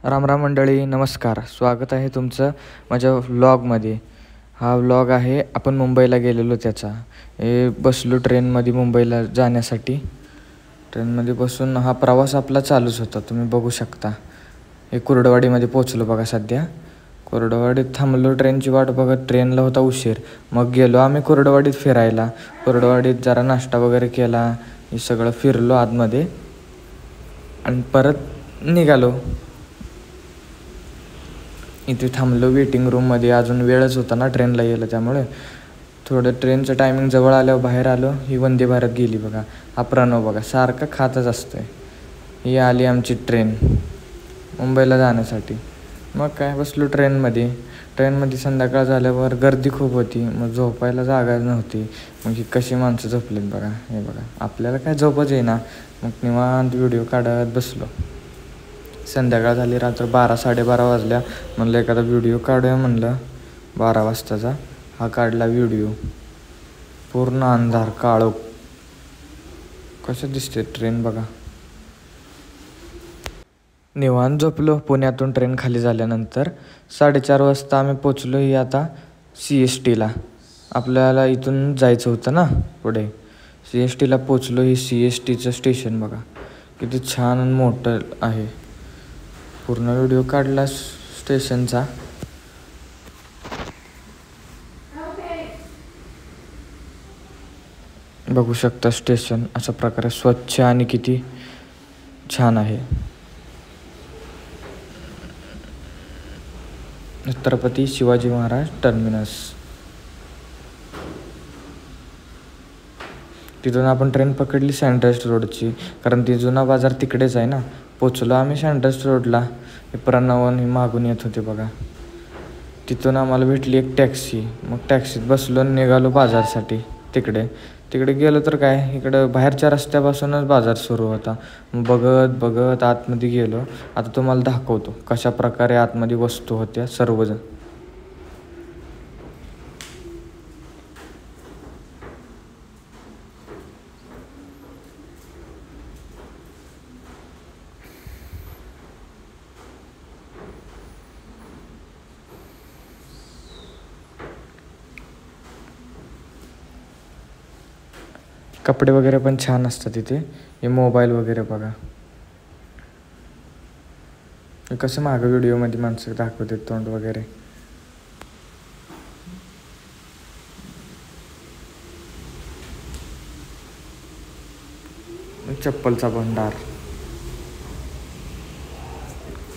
रामराम मंडळी, नमस्कार. स्वागत आहे तुमचं माझ्या व्लॉगमध्ये. हा व्लॉग आहे आपण मुंबईला गेलेलो त्याचा. बसलो ट्रेनमध्ये मुंबईला जाण्यासाठी. ट्रेनमध्ये बसून हा प्रवास आपला चालूच होता, तुम्ही बघू शकता. हे कुर्डवाडीमध्ये पोचलो बघा सध्या. कुर्डवाडीत थांबलो ट्रेनची वाट बघत. ट्रेनला होता उशीर. मग गेलो आम्ही कुर्डवाडीत फिरायला. कुर्डवाडीत जरा नाश्ता वगैरे केला. हे सगळं फिरलो आतमध्ये आणि परत निघालो. इथे थांबलो वेटिंग रूममध्ये. अजून वेळच होता ना ट्रेनला यायला, त्यामुळे थोडं ट्रेनचं टायमिंग जवळ आल्यावर बाहेर आलो. ही वंदे भारत गेली बघा. हा प्रणव बघा सारखं खातच असतं आहे. ही आली आमची ट्रेन मुंबईला जाण्यासाठी. मग काय बसलो ट्रेनमध्ये संध्याकाळ झाल्यावर गर्दी खूप होती. मग झोपायला जागा नव्हती. मग ही कशी माणसं झोपलीत बघा. हे बघा, आपल्याला काय झोपच येईना. मग निवांत व्हिडिओ काढत बसलो. संध्याकाळ झाली, रात्र 12-12:30 वाजल्या. म्हणलं एखादा व्हिडिओ काढूया म्हणलं 12 वाजताचा. हा काढला व्हिडिओ. पूर्ण अंधार काळोख. कसं दिसते ट्रेन बघा. निवांत झोपलो. पुण्यातून ट्रेन खाली झाल्यानंतर 4:30 वाजता आम्ही पोचलो. ही आता CSTला आपल्याला इथून जायचं होतं ना पुढे. CSTला पोचलो. ही CSTचं स्टेशन बघा किती छान आणि मोठं आहे. पूर्ण व्हिडिओ काढला स्टेशनचा. बघू शकता स्टेशन अशा प्रकारे स्वच्छ आणि किती छान आहे. छत्रपती शिवाजी महाराज टर्मिनस. तिथून आपण ट्रेन पकडली सँडहर्स्ट रोडची, कारण ती जुना बाजार तिकडेच आहे ना. पोचलो आम्ही सँडहर्स्ट रोडला. हे प्रणवन हे मागून येत होते बघा. तिथून आम्हाला भेटली एक टॅक्सी. मग टॅक्सीत बसलो आणि निघालो बाजारसाठी. तिकडे गेलो तर काय, इकडं बाहेरच्या रस्त्यापासूनच बाजार सुरू होता. बघत बघत आतमध्ये गेलो. आता तुम्हाला दाखवतो कशा प्रकारे आतमध्ये वस्तू होत्या सर्वजण. कपडे वगैरे पण छान असतात इथे. हे मोबाईल वगैरे बघा. कसं मागं व्हिडिओमध्ये माणसं दाखवतात तोंड वगैरे. चप्पलचा भंडार.